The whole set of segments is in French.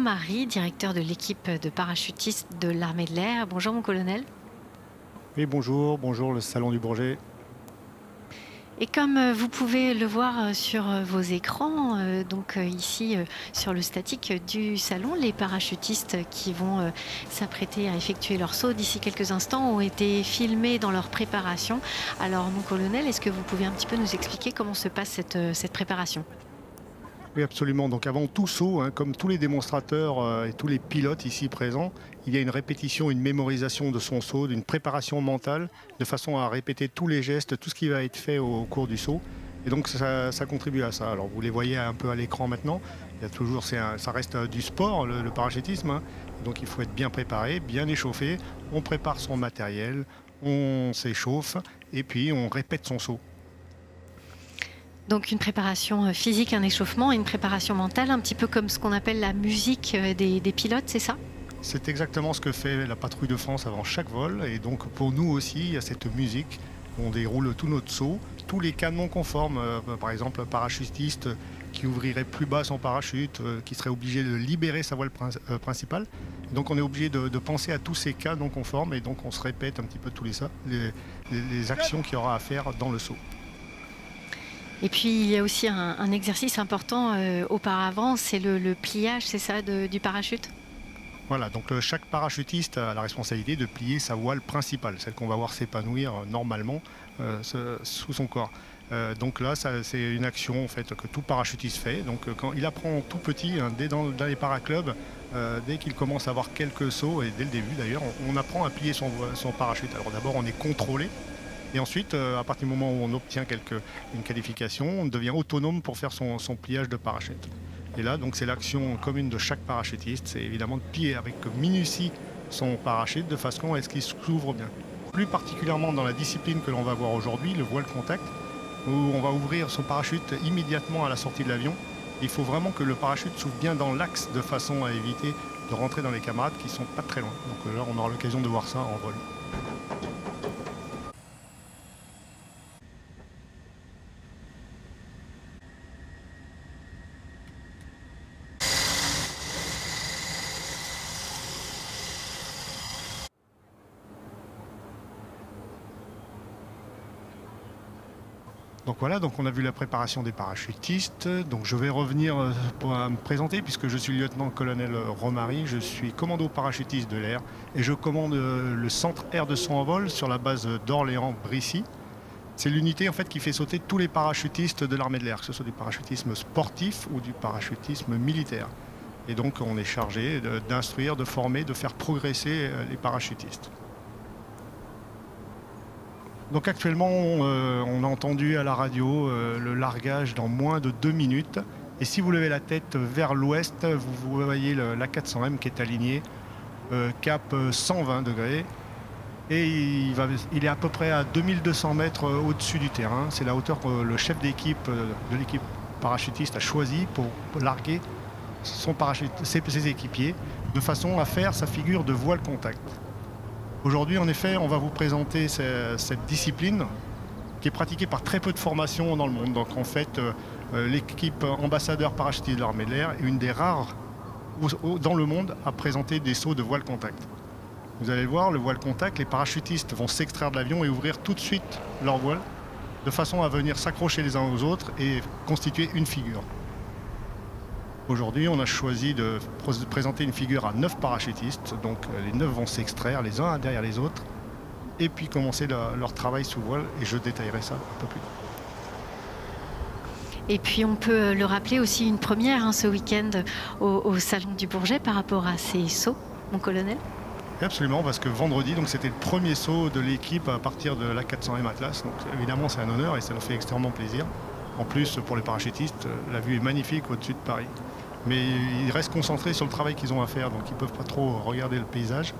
Romary, directeur de l'équipe de parachutistes de l'Armée de l'Air. Bonjour mon colonel. Oui, bonjour, bonjour le Salon du Bourget. Et comme vous pouvez le voir sur vos écrans, ici sur le statique du salon, les parachutistes qui vont s'apprêter à effectuer leur saut d'ici quelques instants ont été filmés dans leur préparation. Alors mon colonel, est-ce que vous pouvez un petit peu nous expliquer comment se passe cette préparation ? Oui, absolument. Donc avant tout saut, comme tous les démonstrateurs et tous les pilotes ici présents, il y a une répétition, une mémorisation de son saut, d'une préparation mentale, de façon à répéter tous les gestes, tout ce qui va être fait au cours du saut. Et donc ça contribue à ça. Alors vous les voyez un peu à l'écran maintenant. Il y a toujours, ça reste du sport, le parachutisme. Donc il faut être bien préparé, bien échauffé. On prépare son matériel, on s'échauffe et puis on répète son saut. Donc une préparation physique, un échauffement, et une préparation mentale, un petit peu comme ce qu'on appelle la musique des pilotes, c'est ça ? C'est exactement ce que fait la patrouille de France avant chaque vol. Et donc pour nous aussi, il y a cette musique. On déroule tout notre saut. Tous les cas non conformes, par exemple un parachutiste qui ouvrirait plus bas son parachute, qui serait obligé de libérer sa voile principale. Donc on est obligé de penser à tous ces cas non conformes et donc on se répète un petit peu tous les actions qu'il y aura à faire dans le saut. Et puis il y a aussi un exercice important auparavant, c'est le pliage, c'est ça, du parachute ? Voilà, donc chaque parachutiste a la responsabilité de plier sa voile principale, celle qu'on va voir s'épanouir normalement sous son corps. Donc là, c'est une action en fait, que tout parachutiste fait. Donc quand il apprend tout petit, dès dans les paraclubs, dès qu'il commence à avoir quelques sauts, et dès le début d'ailleurs, on apprend à plier son parachute. Alors d'abord, on est contrôlé. Et ensuite, à partir du moment où on obtient une qualification, on devient autonome pour faire son pliage de parachute. Et là, donc, c'est l'action commune de chaque parachutiste, c'est évidemment de plier avec minutie son parachute de façon à ce qu'il s'ouvre bien. Plus particulièrement dans la discipline que l'on va voir aujourd'hui, le voile contact, où on va ouvrir son parachute immédiatement à la sortie de l'avion. Il faut vraiment que le parachute s'ouvre bien dans l'axe de façon à éviter de rentrer dans les camarades qui ne sont pas très loin. Donc là, on aura l'occasion de voir ça en vol. Donc voilà, donc on a vu la préparation des parachutistes. Donc je vais revenir pour me présenter puisque je suis le lieutenant-colonel Romary, je suis commando parachutiste de l'air et je commande le centre air de saut en vol sur la base d'Orléans-Brissy. C'est l'unité en fait qui fait sauter tous les parachutistes de l'armée de l'air, que ce soit du parachutisme sportif ou du parachutisme militaire. Et donc on est chargé d'instruire, de former, de faire progresser les parachutistes. Donc actuellement, on a entendu à la radio le largage dans moins de 2 minutes. Et si vous levez la tête vers l'ouest, vous voyez l'A400M qui est aligné, cap 120 degrés. Et il est à peu près à 2200 mètres au-dessus du terrain. C'est la hauteur que le chef d'équipe de l'équipe parachutiste a choisi pour larguer ses équipiers, de façon à faire sa figure de voile contact. Aujourd'hui, en effet, on va vous présenter cette discipline qui est pratiquée par très peu de formations dans le monde. Donc en fait, l'équipe ambassadeur parachutiste de l'armée de l'air est une des rares dans le monde à présenter des sauts de voile contact. Vous allez le voir, le voile contact, les parachutistes vont s'extraire de l'avion et ouvrir tout de suite leur voile de façon à venir s'accrocher les uns aux autres et constituer une figure. Aujourd'hui, on a choisi de présenter une figure à 9 parachutistes. Donc les 9 vont s'extraire les uns derrière les autres et puis commencer leur travail sous voile. Et je détaillerai ça un peu plus tard. Et puis on peut le rappeler aussi une première ce week-end au Salon du Bourget par rapport à ces sauts, mon colonel. Absolument, parce que vendredi, c'était le premier saut de l'équipe à partir de l'A400M Atlas. Donc évidemment, c'est un honneur et ça nous fait extrêmement plaisir. En plus, pour les parachutistes, la vue est magnifique au-dessus de Paris. Mais ils restent concentrés sur le travail qu'ils ont à faire, donc ils ne peuvent pas trop regarder le paysage.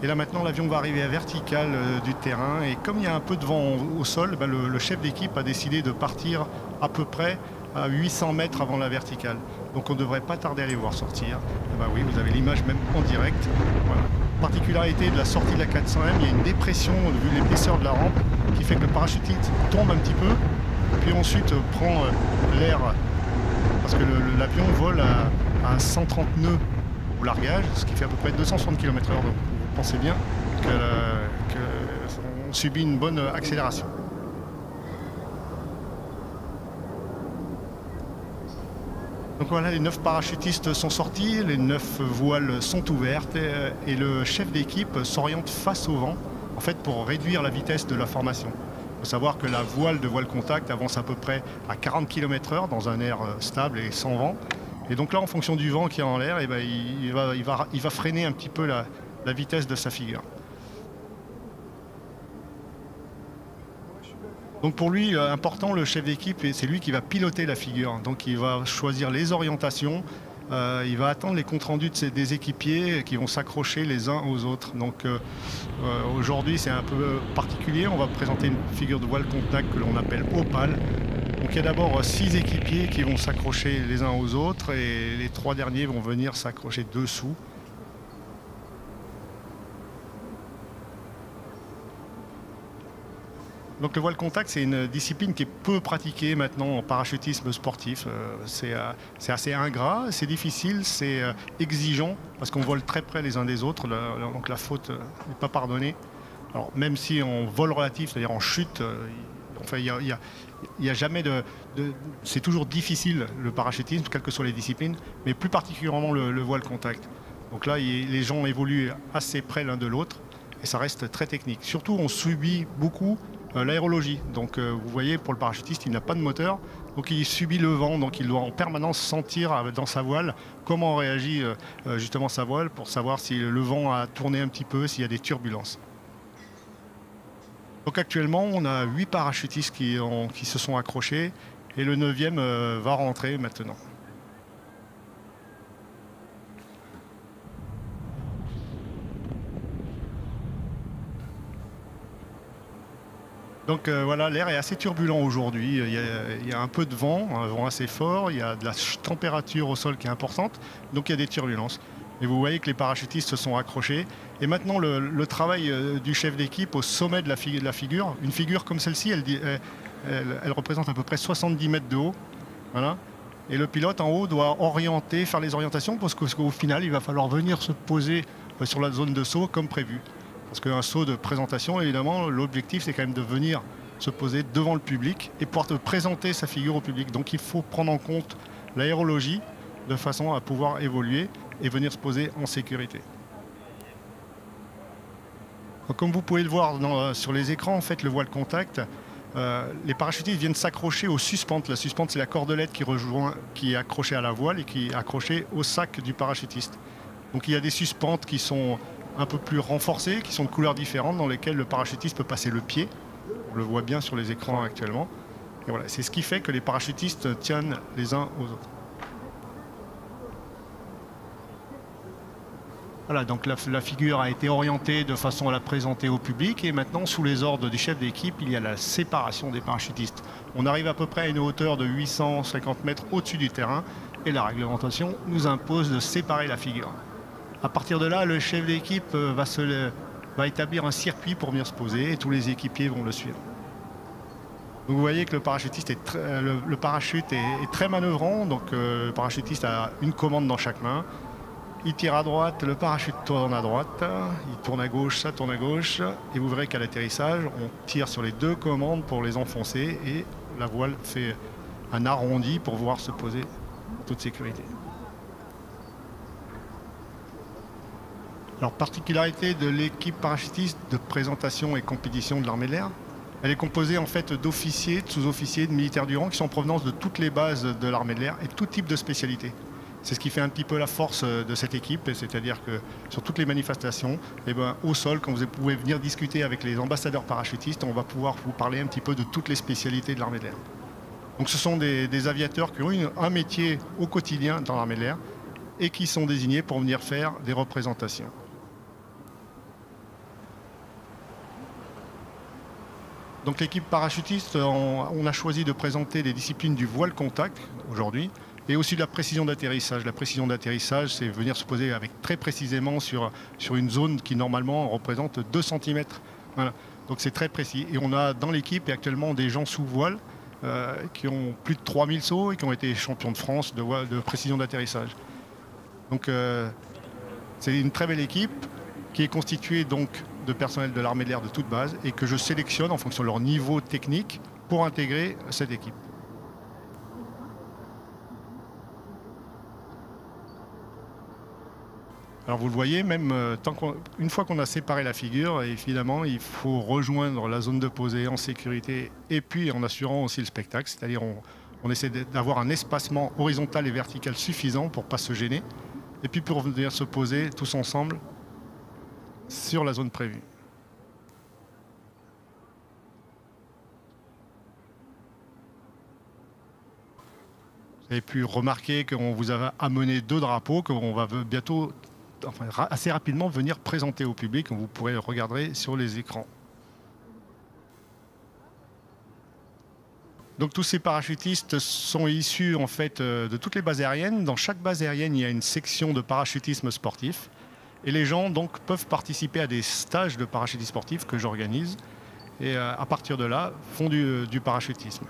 Et là maintenant, l'avion va arriver à verticale du terrain. Et comme il y a un peu de vent au sol, le chef d'équipe a décidé de partir à peu près à 800 mètres avant la verticale. Donc on ne devrait pas tarder à les voir sortir. Et oui, vous avez l'image même en direct. Voilà. Particularité de la sortie de la 400M, il y a une dépression vu l'épaisseur de la rampe qui fait que le parachutiste tombe un petit peu, puis ensuite prend l'air, parce que l'avion vole à 130 nœuds au largage, ce qui fait à peu près 260 km/h. Donc vous pensez bien qu'on subit une bonne accélération. Donc voilà, les 9 parachutistes sont sortis, les 9 voiles sont ouvertes et le chef d'équipe s'oriente face au vent, en fait pour réduire la vitesse de la formation. Il faut savoir que la voile de voile contact avance à peu près à 40 km/h dans un air stable et sans vent. Et donc là, en fonction du vent qui est en l'air, eh ben, il va freiner un petit peu la vitesse de sa figure. Donc pour lui, important, le chef d'équipe, c'est lui qui va piloter la figure. Donc il va choisir les orientations, il va attendre les comptes rendus des équipiers qui vont s'accrocher les uns aux autres. Donc aujourd'hui, c'est un peu particulier. On va présenter une figure de voile contact que l'on appelle opale. Donc il y a d'abord 6 équipiers qui vont s'accrocher les uns aux autres et les 3 derniers vont venir s'accrocher dessous. Donc le voile contact, c'est une discipline qui est peu pratiquée maintenant en parachutisme sportif. C'est assez ingrat, c'est difficile, c'est exigeant parce qu'on vole très près les uns des autres, donc la faute n'est pas pardonnée. Alors même si en vol relatif, c'est-à-dire en chute, enfin, il y a jamais c'est toujours difficile le parachutisme, quelles que soient les disciplines, mais plus particulièrement le voile contact. Donc là, les gens évoluent assez près l'un de l'autre et ça reste très technique. Surtout, on subit beaucoup l'aérologie. Donc vous voyez, pour le parachutiste, il n'a pas de moteur, donc il subit le vent, donc il doit en permanence sentir dans sa voile comment réagit justement sa voile pour savoir si le vent a tourné un petit peu, s'il y a des turbulences. Donc actuellement, on a 8 parachutistes qui se sont accrochés et le 9e va rentrer maintenant. Donc voilà, l'air est assez turbulent aujourd'hui. Il y a un peu de vent, un vent assez fort, il y a de la température au sol qui est importante, donc il y a des turbulences. Et vous voyez que les parachutistes se sont accrochés. Et maintenant, le travail du chef d'équipe au sommet de la figure, une figure comme celle-ci, elle représente à peu près 70 mètres de haut. Voilà. Et le pilote en haut doit orienter, faire les orientations, parce qu'au final, il va falloir venir se poser sur la zone de saut comme prévu. Parce qu'un saut de présentation, évidemment, l'objectif, c'est quand même de venir se poser devant le public et pouvoir te présenter sa figure au public. Donc il faut prendre en compte l'aérologie de façon à pouvoir évoluer et venir se poser en sécurité. Donc, comme vous pouvez le voir sur les écrans, en fait, le voile contact, les parachutistes viennent s'accrocher aux suspentes. La suspente, c'est la cordelette qui est accrochée à la voile et qui est accrochée au sac du parachutiste. Donc il y a des suspentes qui sont un peu plus renforcées, qui sont de couleurs différentes, dans lesquelles le parachutiste peut passer le pied. On le voit bien sur les écrans actuellement. Et voilà, c'est ce qui fait que les parachutistes tiennent les uns aux autres. Voilà, donc la figure a été orientée de façon à la présenter au public et maintenant, sous les ordres du chef d'équipe, il y a la séparation des parachutistes. On arrive à peu près à une hauteur de 850 mètres au-dessus du terrain et la réglementation nous impose de séparer la figure. À partir de là, le chef d'équipe va établir un circuit pour venir se poser et tous les équipiers vont le suivre. Donc vous voyez que le parachutiste le parachute est très manœuvrant, donc le parachutiste a une commande dans chaque main. Il tire à droite, le parachute tourne à droite, il tourne à gauche, ça tourne à gauche, et vous verrez qu'à l'atterrissage, on tire sur les 2 commandes pour les enfoncer et la voile fait un arrondi pour pouvoir se poser en toute sécurité. Alors, particularité de l'équipe parachutiste de présentation et compétition de l'armée de l'air, elle est composée en fait d'officiers, de sous-officiers, de militaires du rang qui sont en provenance de toutes les bases de l'armée de l'air et tout type de spécialité. C'est ce qui fait un petit peu la force de cette équipe, c'est-à-dire que sur toutes les manifestations, au sol, quand vous pouvez venir discuter avec les ambassadeurs parachutistes, on va pouvoir vous parler un petit peu de toutes les spécialités de l'armée de l'air. Donc ce sont des aviateurs qui ont un métier au quotidien dans l'armée de l'air et qui sont désignés pour venir faire des représentations. Donc l'équipe parachutiste, on a choisi de présenter les disciplines du voile contact aujourd'hui et aussi de la précision d'atterrissage. La précision d'atterrissage, c'est venir se poser très précisément sur une zone qui normalement représente 2 cm. Voilà. Donc c'est très précis. Et on a dans l'équipe actuellement des gens sous voile qui ont plus de 3000 sauts et qui ont été champions de France de précision d'atterrissage. Donc C'est une très belle équipe qui est constituée donc de personnel de l'armée de l'air de toute base et que je sélectionne en fonction de leur niveau technique pour intégrer cette équipe. Alors vous le voyez, même une fois qu'on a séparé la figure, évidemment, il faut rejoindre la zone de posée en sécurité et puis en assurant aussi le spectacle. C'est-à-dire on essaie d'avoir un espacement horizontal et vertical suffisant pour ne pas se gêner. Et puis pour venir se poser tous ensemble sur la zone prévue. Vous avez pu remarquer qu'on vous a amené 2 drapeaux qu'on va bientôt, enfin assez rapidement, venir présenter au public. Vous pourrez regarder sur les écrans. Donc tous ces parachutistes sont issus en fait de toutes les bases aériennes. Dans chaque base aérienne, il y a une section de parachutisme sportif. Et les gens donc peuvent participer à des stages de parachutisme sportif que j'organise. Et à partir de là, font du parachutisme.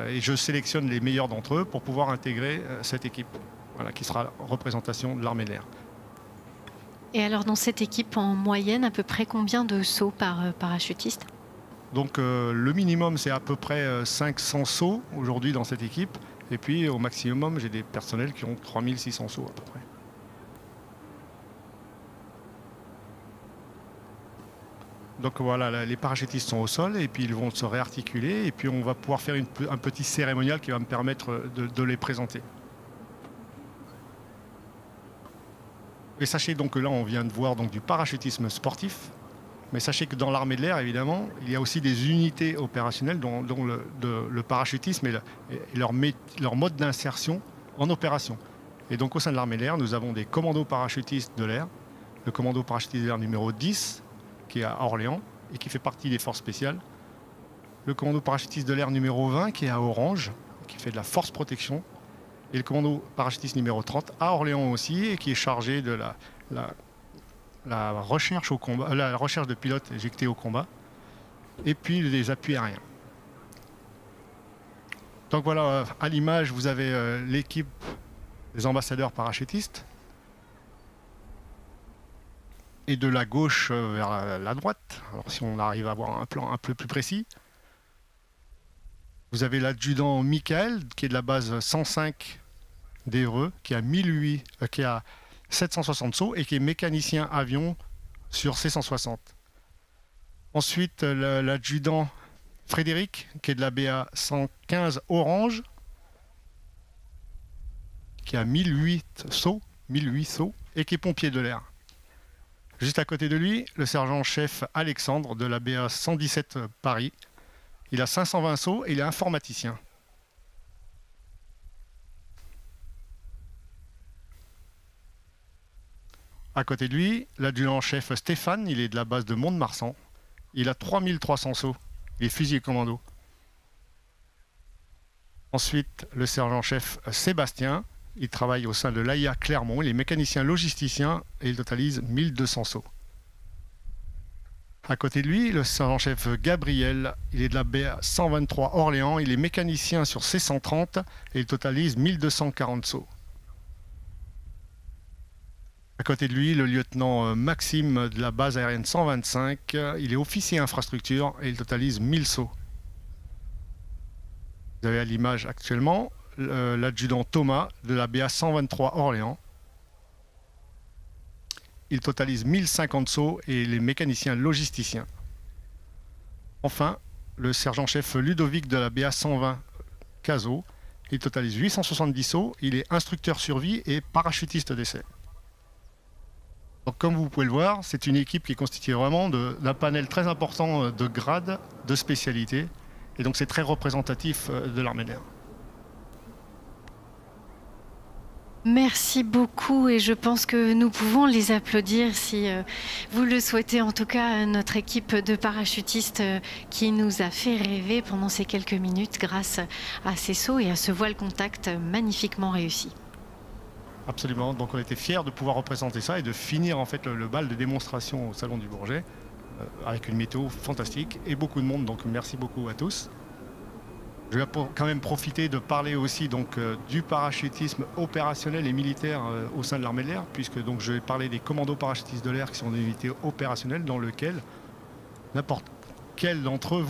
Et je sélectionne les meilleurs d'entre eux pour pouvoir intégrer cette équipe, voilà, qui sera représentation de l'armée de l'air. Et alors dans cette équipe, en moyenne, à peu près combien de sauts par parachutiste? Donc le minimum, c'est à peu près 500 sauts aujourd'hui dans cette équipe. Et puis au maximum, j'ai des personnels qui ont 3600 sauts à peu près. Donc voilà, les parachutistes sont au sol et puis ils vont se réarticuler et puis on va pouvoir faire un petit cérémonial qui va me permettre de les présenter. Et sachez donc que là, on vient de voir donc du parachutisme sportif. Mais sachez que dans l'armée de l'air, évidemment, il y a aussi des unités opérationnelles dont le parachutisme et leur mode d'insertion en opération. Et donc au sein de l'armée de l'air, nous avons des commandos parachutistes de l'air. Le commando parachutiste de l'air numéro 10, qui est à Orléans et qui fait partie des forces spéciales. Le commando parachutiste de l'air numéro 20, qui est à Orange, qui fait de la force protection. Et le commando parachutiste numéro 30 à Orléans aussi, et qui est chargé de la recherche au combat, la recherche de pilotes éjectés au combat, et puis les appuis aériens. Donc voilà, à l'image, vous avez l'équipe des ambassadeurs parachutistes. Et de la gauche vers la droite, alors si on arrive à avoir un plan un peu plus précis, vous avez l'adjudant Michael, qui est de la base 105 d'Evreux, qui a 760 sauts et qui est mécanicien avion sur C160. Ensuite, l'adjudant Frédéric, qui est de la BA 115 Orange, qui a 1008 sauts, et qui est pompier de l'air. Juste à côté de lui, le sergent-chef Alexandre de la BA 117 Paris. Il a 520 sauts et il est informaticien. À côté de lui, l'adjudant-chef Stéphane, il est de la base de Mont-de-Marsan. Il a 3300 sauts. Il est fusilier commando. Ensuite, le sergent-chef Sébastien, il travaille au sein de l'AIA Clermont. Il est mécanicien logisticien et il totalise 1200 sauts. À côté de lui, le sergent-chef Gabriel, il est de la BA 123 Orléans. Il est mécanicien sur C130 et il totalise 1240 sauts. À côté de lui, le lieutenant Maxime de la base aérienne 125, il est officier infrastructure et il totalise 1000 sauts. Vous avez à l'image actuellement l'adjudant Thomas de la BA 123 Orléans. Il totalise 1050 sauts et les mécaniciens logisticiens. Enfin, le sergent-chef Ludovic de la BA 120 Cazaux, il totalise 870 sauts, il est instructeur survie et parachutiste d'essai. Donc, comme vous pouvez le voir, c'est une équipe qui est constituée vraiment d'un panel très important de grades, de spécialités, et donc c'est très représentatif de l'armée de l'air. Merci beaucoup et je pense que nous pouvons les applaudir si vous le souhaitez. En tout cas, notre équipe de parachutistes qui nous a fait rêver pendant ces quelques minutes grâce à ces sauts et à ce voile contact magnifiquement réussi. Absolument, donc on était fiers de pouvoir représenter ça et de finir en fait le bal de démonstration au Salon du Bourget avec une météo fantastique et beaucoup de monde, donc merci beaucoup à tous. Je vais quand même profiter de parler aussi donc, du parachutisme opérationnel et militaire au sein de l'armée de l'air, puisque donc, je vais parler des commandos parachutistes de l'air qui sont des unités opérationnelles dans lesquelles n'importe quel d'entre eux